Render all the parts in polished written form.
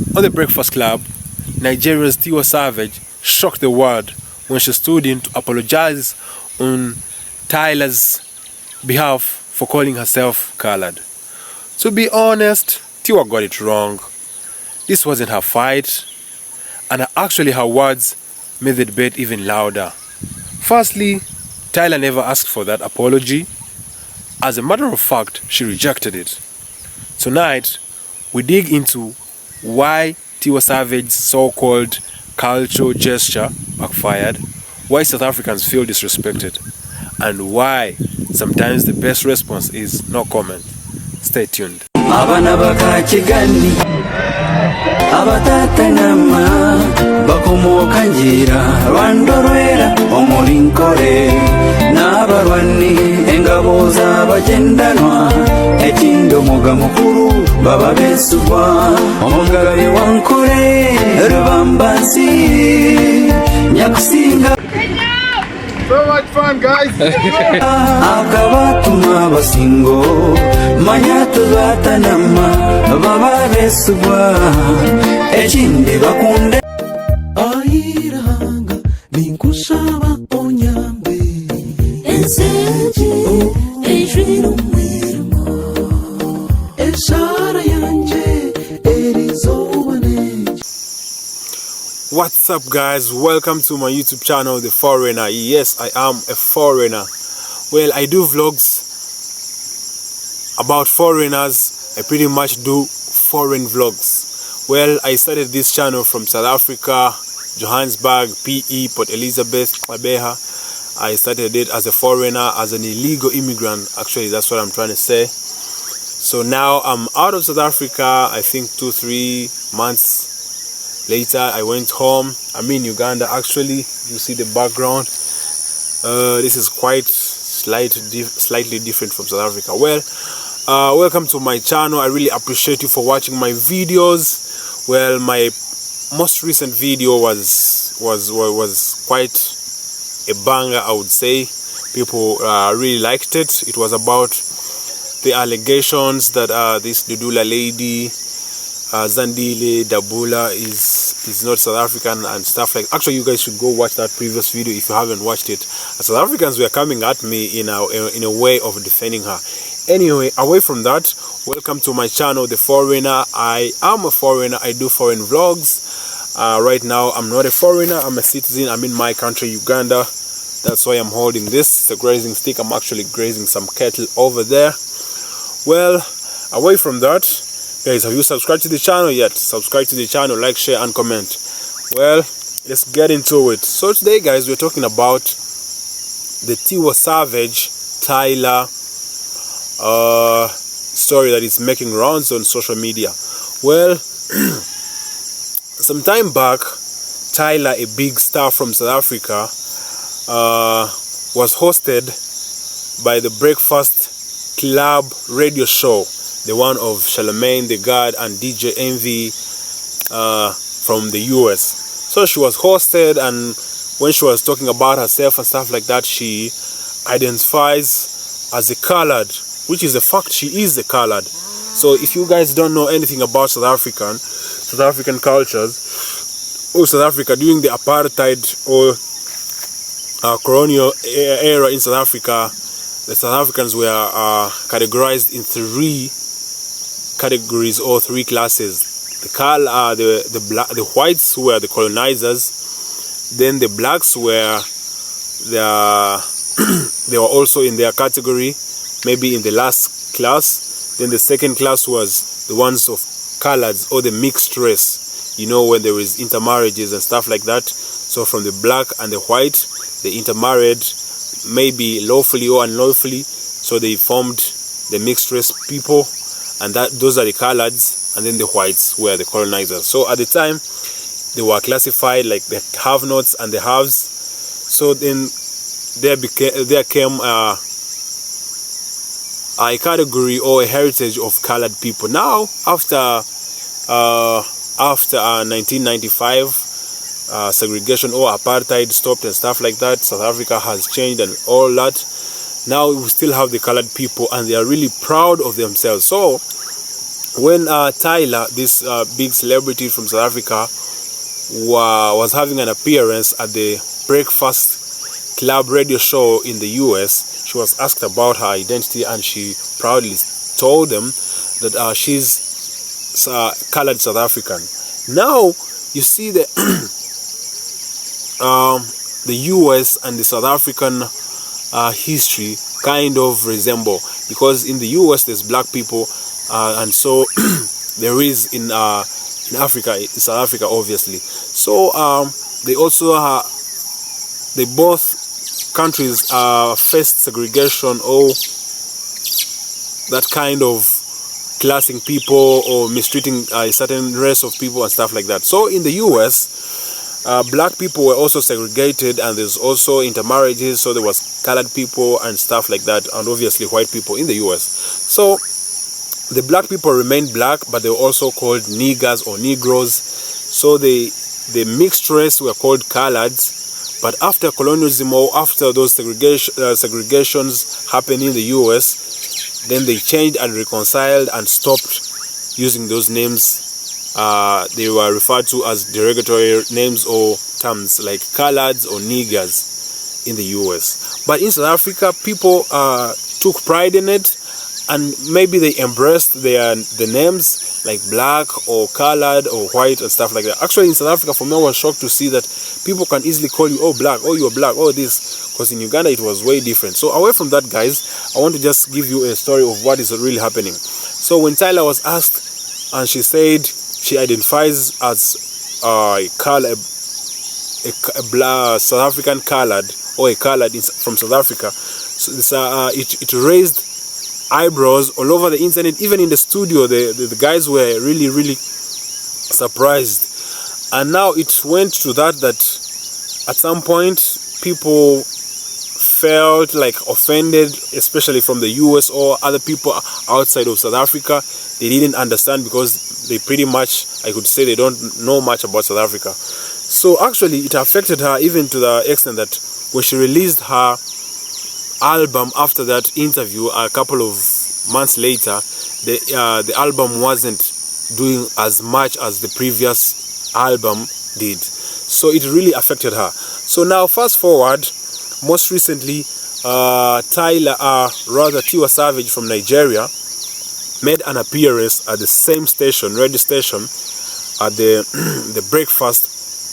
On the Breakfast Club, Nigeria's Tiwa Savage shocked the world when she stood in to apologize on Tyla's behalf for calling herself colored. To be honest, Tiwa got it wrong. This wasn't her fight, and actually her words made the debate even louder. Firstly, Tyla never asked for that apology. As a matter of fact, she rejected it. Tonight, we dig into why Tiwa Savage's so-called cultural gesture backfired, why South Africans feel disrespected, and why sometimes the best response is no comment. Stay tuned. Engabo z'abagendanwa ekindo muga mukuru baba besubwa omugabe wankore rubambansi nyakusinga. So much fun, guys. Akabatuma basingo manyato batanama baba besubwa ekinde bakunde ayiranga ninkusaba onyambe What's up, guys? Welcome to my YouTube channel, The Foreigner. Yes, I am a foreigner. Well, I do vlogs about foreigners. I pretty much do foreign vlogs. Well, I started this channel from South Africa, Johannesburg, PE, Port Elizabeth, Abeha. I started it as a foreigner, as an illegal immigrant. Actually, that's what I'm trying to say. So now I'm out of South Africa. I think 2-3 months later, I went home. I'm in Uganda. Actually, you see the background. This is quite slightly different from South Africa. Well, welcome to my channel. I really appreciate you for watching my videos. Well, my most recent video was quite a banger, I would say. People really liked it. It was about the allegations that this Dudula lady, Zandile Dabula, is not South African and stuff like. Actually, you guys should go watch that previous video if you haven't watched it. South Africans were coming at me in a way of defending her. Anyway, away from that, welcome to my channel, The Foreigner. I am a foreigner. I do foreign vlogs. Right now, I'm not a foreigner. I'm a citizen. I'm in my country, Uganda. That's why I'm holding this. It's a grazing stick. I'm actually grazing some cattle over there. Well, away from that, guys, have you subscribed to the channel yet? Subscribe to the channel, like, share, and comment. Well, let's get into it. So today, guys, we're talking about the Tiwa Savage, Tyla story that is making rounds on social media. Well, some time back, Tyla, a big star from South Africa, was hosted by the Breakfast Club radio show, the one of Charlemagne the God and DJ Envy from the US. So she was hosted, and when she was talking about herself and stuff like that, she identifies as a colored, which is a fact. She is a colored. So if you guys don't know anything about South African cultures, or South Africa during the apartheid or colonial era in South Africa, the South Africans were categorized in 3 categories or 3 classes. The whites were the colonizers. Then the blacks were they were also in their category, maybe in the last class. Then the second class was the ones of coloreds or the mixed race. You know, when there is intermarriages and stuff like that. So from the black and the white, they intermarried, maybe lawfully or unlawfully. So they formed the mixed race people, and those are the coloreds, and then the whites were the colonizers. So at the time, they were classified like the have-nots and the haves. So then there came a category or a heritage of colored people. Now, after 1995, segregation or apartheid stopped and stuff like that, South Africa has changed and all that. Now we still have the colored people, and they are really proud of themselves. So when Tyla, this big celebrity from South Africa, was having an appearance at the Breakfast Club radio show in the US, she was asked about her identity, and she proudly told them that she's colored South African. Now you see the the US and the South African history kind of resemble, because in the US there's black people, and so there is in Africa, in South Africa, obviously. So they also they both countries faced segregation, or that kind of classing people or mistreating a certain race of people and stuff like that. So in the US, black people were also segregated, and there's also intermarriages, so there was colored people and stuff like that, and obviously white people in the US. So the black people remained black, but they were also called niggers or negroes. So the mixed race were called coloreds. But after colonialism, or after those segregations happened in the US, then they changed and reconciled and stopped using those names. They were referred to as derogatory names or terms like coloreds or niggers in the US. But in South Africa, people took pride in it, and maybe they embraced the names like black or colored or white and stuff like that. Actually, in South Africa, for me, I was shocked to see that people can easily call you, oh, black, oh, you're black, oh, this. Because in Uganda, it was way different. So away from that, guys, I want to just give you a story of what is really happening. So when Tyla was asked, and she said she identifies as a black South African colored, or a colored from South Africa, so this, it raised eyebrows all over the internet. Even in the studio, the guys were really surprised. And now it went to that at some point people felt like offended, especially from the US or other people outside of South Africa. They didn't understand, because they pretty much, I could say, they don't know much about South Africa. So actually it affected her, even to the extent that when she released her album after that interview a couple of months later, the album wasn't doing as much as the previous album did. So it really affected her. So now fast forward, most recently Tiwa Savage from Nigeria made an appearance at the same station, radio station, at the the Breakfast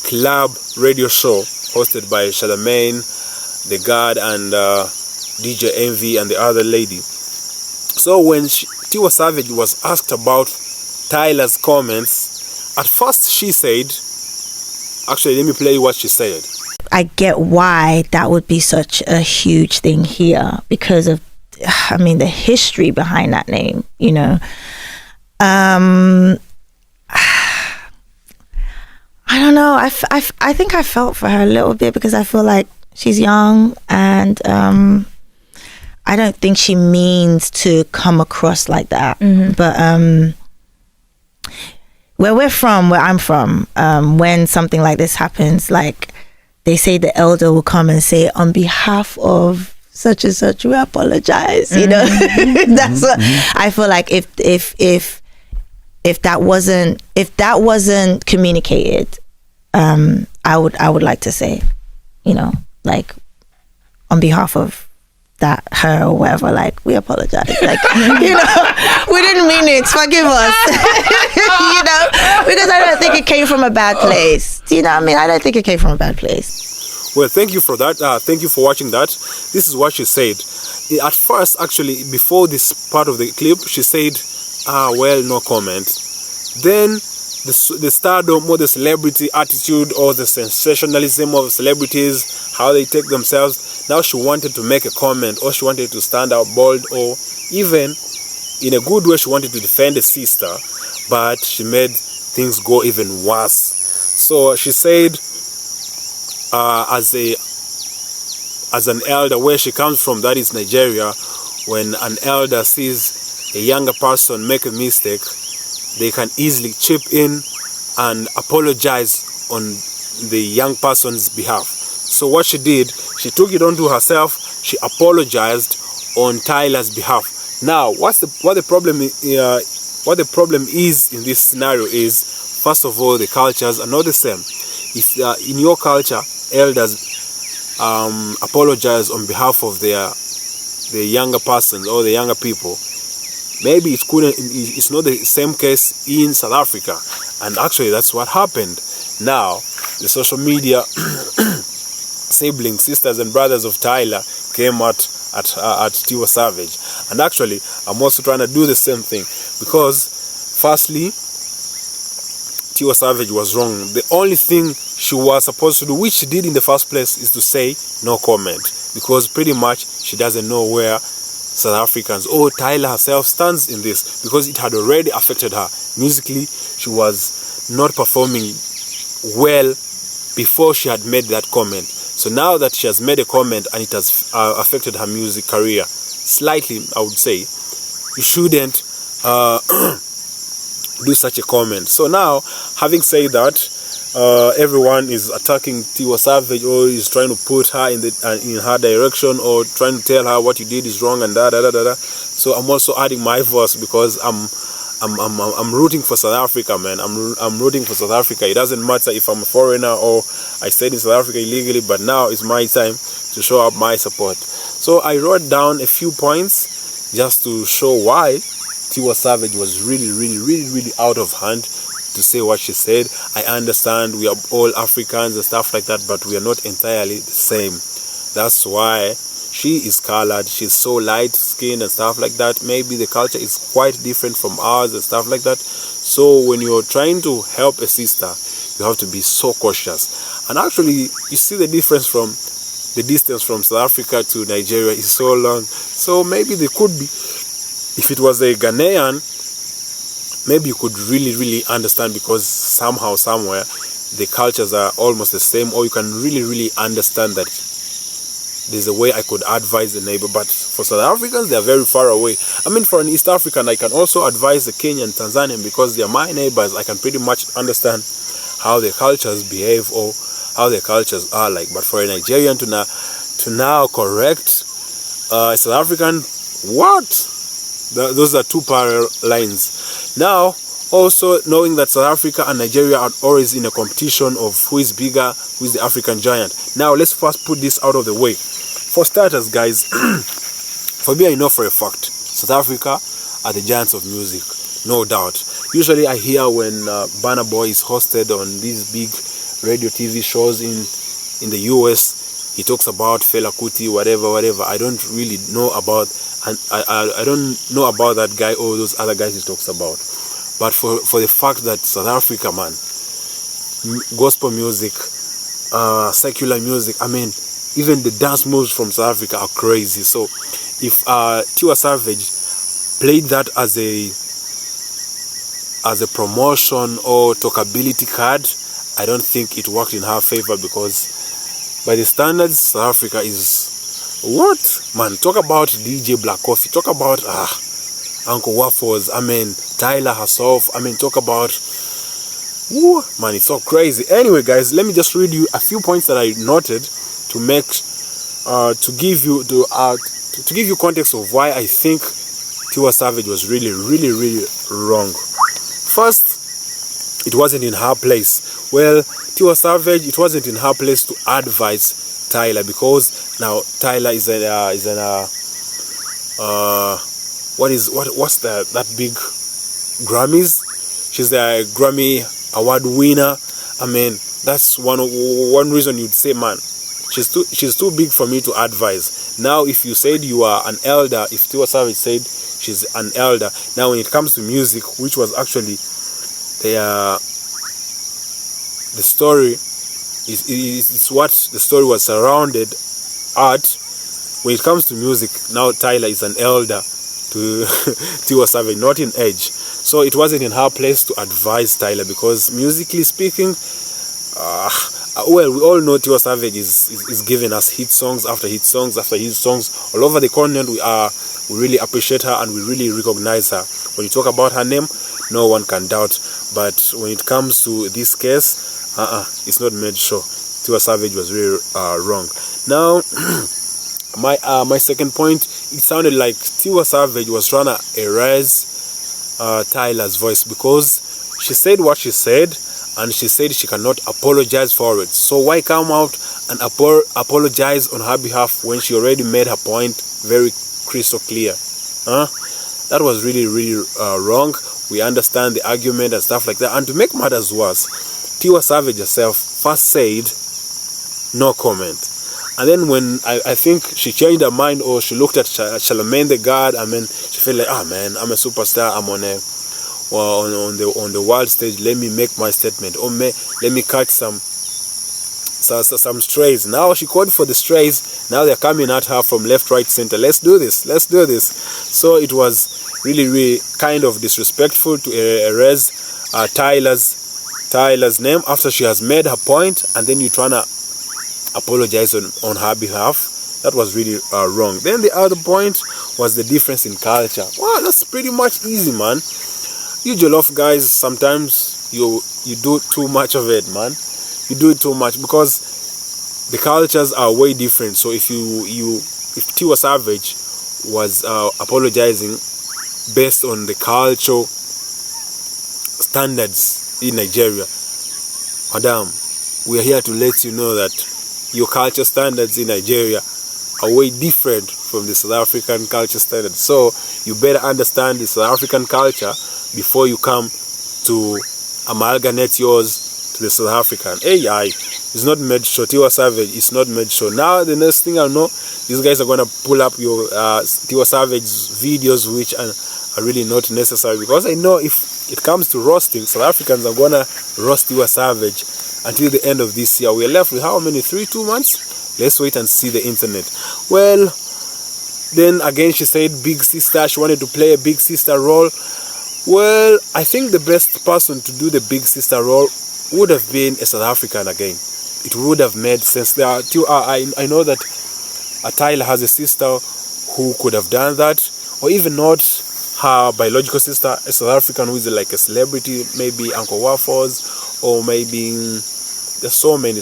Club radio show hosted by Charlemagne, the God, and DJ Envy and the other lady. So when Tiwa Savage was asked about Tyla's comments, at first she said, actually let me play what she said. I get why that would be such a huge thing here, because of, I mean, the history behind that name, you know. I don't know. I think I felt for her a little bit, because I feel like she's young, and I don't think she means to come across like that. Mm-hmm. But where I'm from, when something like this happens, like they say the elder will come and say, on behalf of such and such, we apologize. You know, that's what I feel like. If that wasn't communicated, I would like to say, you know, like on behalf of that, her or whatever, like, we apologize, like, you know, we didn't mean it, forgive us. You know, because I don't think it came from a bad place. Do you know what I mean? I don't think it came from a bad place. Well, thank you for that. Thank you for watching that. This is what she said. At first, actually, before this part of the clip, she said, well, no comment. Then the stardom or the celebrity attitude or the sensationalism of celebrities, how they take themselves, now she wanted to make a comment, or she wanted to stand out bold, or even in a good way she wanted to defend a sister, but she made things go even worse. So she said, as an elder, where she comes from, that is Nigeria, when an elder sees a younger person make a mistake, they can easily chip in and apologize on the young person's behalf. So what she did, she took it onto herself. She apologized on Tyla's behalf. Now, what the problem what the problem is in this scenario is, first of all, the cultures are not the same. If in your culture, elders apologize on behalf of the younger persons or the younger people, maybe it's not the same case in South Africa. And actually that's what happened. Now the social media siblings, sisters and brothers of Tyla came at Tiwa Savage, and actually I'm also trying to do the same thing, because firstly, Tiwa Savage was wrong. The only thing she was supposed to do, which she did in the first place, is to say no comment, because pretty much she doesn't know where South Africans or Tyla herself stands in this, because it had already affected her musically. She was not performing well before she had made that comment. So now that she has made a comment and it has affected her music career slightly, I would say, you shouldn't do such a comment. So now, having said that, everyone is attacking Tiwa Savage, or is trying to put her in her direction, or trying to tell her what you did is wrong and da da da da da. So I'm also adding my voice, because I'm rooting for South Africa, man. I'm rooting for South Africa. It doesn't matter if I'm a foreigner or I stayed in South Africa illegally, but now it's my time to show up my support. So I wrote down a few points just to show why Tiwa Savage was really out of hand to say what she said. I understand we are all Africans and stuff like that, but we are not entirely the same. That's why she is colored, she's so light skinned and stuff like that. Maybe the culture is quite different from ours and stuff like that. So when you're trying to help a sister, you have to be so cautious. And actually, you see the difference from the distance from South Africa to Nigeria is so long. So maybe they could be, if it was a Ghanaian, maybe you could really understand, because somehow, somewhere, the cultures are almost the same, or you can really understand that there's a way I could advise the neighbor. But for South Africans, they are very far away. I mean, for an East African, I can also advise the Kenyan, Tanzanian, because they are my neighbors. I can pretty much understand how their cultures behave or how their cultures are like. But for a Nigerian to now correct a South African, what? Those are two parallel lines. Now, also knowing that South Africa and Nigeria are always in a competition of who is bigger, who is the African giant. Now, let's first put this out of the way. For starters, guys, for me, I know for a fact, South Africa are the giants of music, no doubt. Usually I hear when Burna Boy is hosted on these big radio TV shows in the US, he talks about Fela Kuti, whatever. I don't really know about, and I don't know about that guy or those other guys he talks about. But for the fact that South Africa, man, gospel music, secular music, I mean, even the dance moves from South Africa are crazy. So if Tiwa Savage played that as a promotion or talkability card, I don't think it worked in her favor, because by the standards, South Africa is what? Man, talk about DJ Black Coffee, talk about Uncle Waffles, I mean, Tyla herself, I mean, talk about, woo, man, it's so crazy. Anyway, guys, let me just read you a few points that I noted to make, to give you context of why I think Tiwa Savage was really wrong. First, it wasn't in her place. Well, Tiwa Savage, it wasn't in her place to advise Tyla, because now Tyla is what's that big Grammys? She's a Grammy award winner. I mean, that's one reason you'd say, man, she's too big for me to advise. Now, if you said you are an elder, if Tiwa Savage said she's an elder, now when it comes to music, which was actually the story, it's what the story was surrounded at. When it comes to music, now Tyla is an elder to Tiwa Savage, not in age. So it wasn't in her place to advise Tyla, because musically speaking, well, we all know Tiwa Savage is giving us hit songs after hit songs after hit songs all over the continent. We really appreciate her and we really recognize her. When you talk about her name, no one can doubt. But when it comes to this case, it's not made sure. Tiwa Savage was really wrong. Now, my second point, it sounded like Tiwa Savage was trying to erase Tyla's voice, because she said what she said, and she said she cannot apologize for it. So why come out and apologize on her behalf when she already made her point very crystal clear? That was really wrong. We understand the argument and stuff like that. And to make matters worse, Tiwa Savage herself first said no comment, and then when I think she changed her mind, or she looked at Charlemagne the God, I mean, she felt like, man, I'm a superstar, I'm on the world stage, let me make my statement, or let me catch some strays. Now she called for the strays. Now they're coming at her from left, right, center. Let's do this. So it was really kind of disrespectful to erase Tyla's name after she has made her point, and then you're trying to apologize on her behalf. That was really wrong. Then the other point was the difference in culture. Well, that's pretty much easy, man. You Jollof guys, sometimes you do too much of it, man. You do it too much, because the cultures are way different. So if Tiwa Savage was apologizing based on the cultural standards in Nigeria, madam, we are here to let you know that your culture standards in Nigeria are way different from the South African culture standards. So you better understand the South African culture before you come to amalgamate yours to the South African. AI is not made sure. Tiwa Savage is not made sure. Now the next thing I know, these guys are gonna pull up your Tiwa Savage videos, which are really not necessary, because I know if it comes to roasting, South Africans are gonna roast Tiwa Savage until the end of this year. We're left with how many? 2 months? Let's wait and see the internet. Well, then again she said big sister, she wanted to play a big sister role. Well, I think the best person to do the big sister role would have been a South African again. It would have made sense. I know that Tyla has a sister who could have done that, or even not her biological sister, a South African who is like a celebrity, maybe Uncle Waffles, or maybe there's so many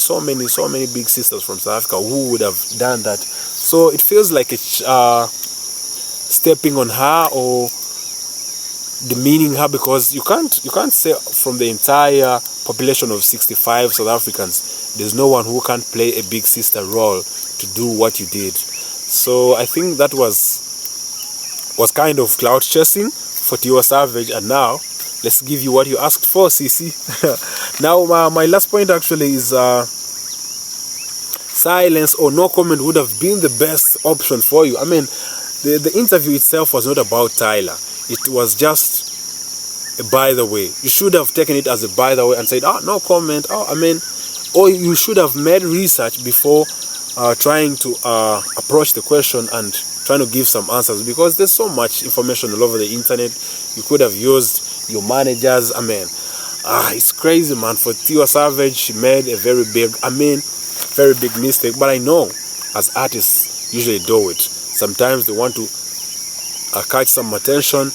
big sisters from South Africa who would have done that. So it feels like it's stepping on her or demeaning her, because you can't say from the entire population of 65 South Africans, there's no one who can't play a big sister role to do what you did. So I think that was kind of cloud chasing for Tiwa Savage. And now let's give you what you asked for, CC. Now my last point actually is silence or no comment would have been the best option for you. I mean, the interview itself was not about Tyla. It was just a by the way. You should have taken it as a by the way and said, no comment. Or you should have made research before trying to approach the question and trying to give some answers, because there's so much information all over the internet. You could have used your managers. It's crazy, man. For Tiwa Savage, she made a very big mistake. But I know as artists usually do it. Sometimes they want to catch some attention,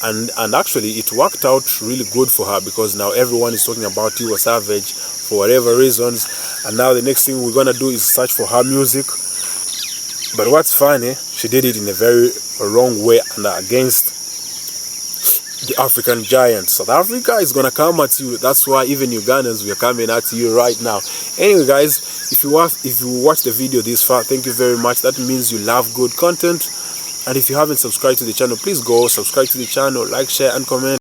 and actually it worked out really good for her, because now everyone is talking about Tiwa Savage for whatever reasons, and now the next thing we're gonna do is search for her music. But what's funny, she did it in a very wrong way and against the African giant. South Africa is gonna come at you. That's why even Ugandans, we are coming at you right now. Anyway, guys, if you watch the video this far, thank you very much. That means you love good content. And if you haven't subscribed to the channel, please go subscribe to the channel, like, share, and comment.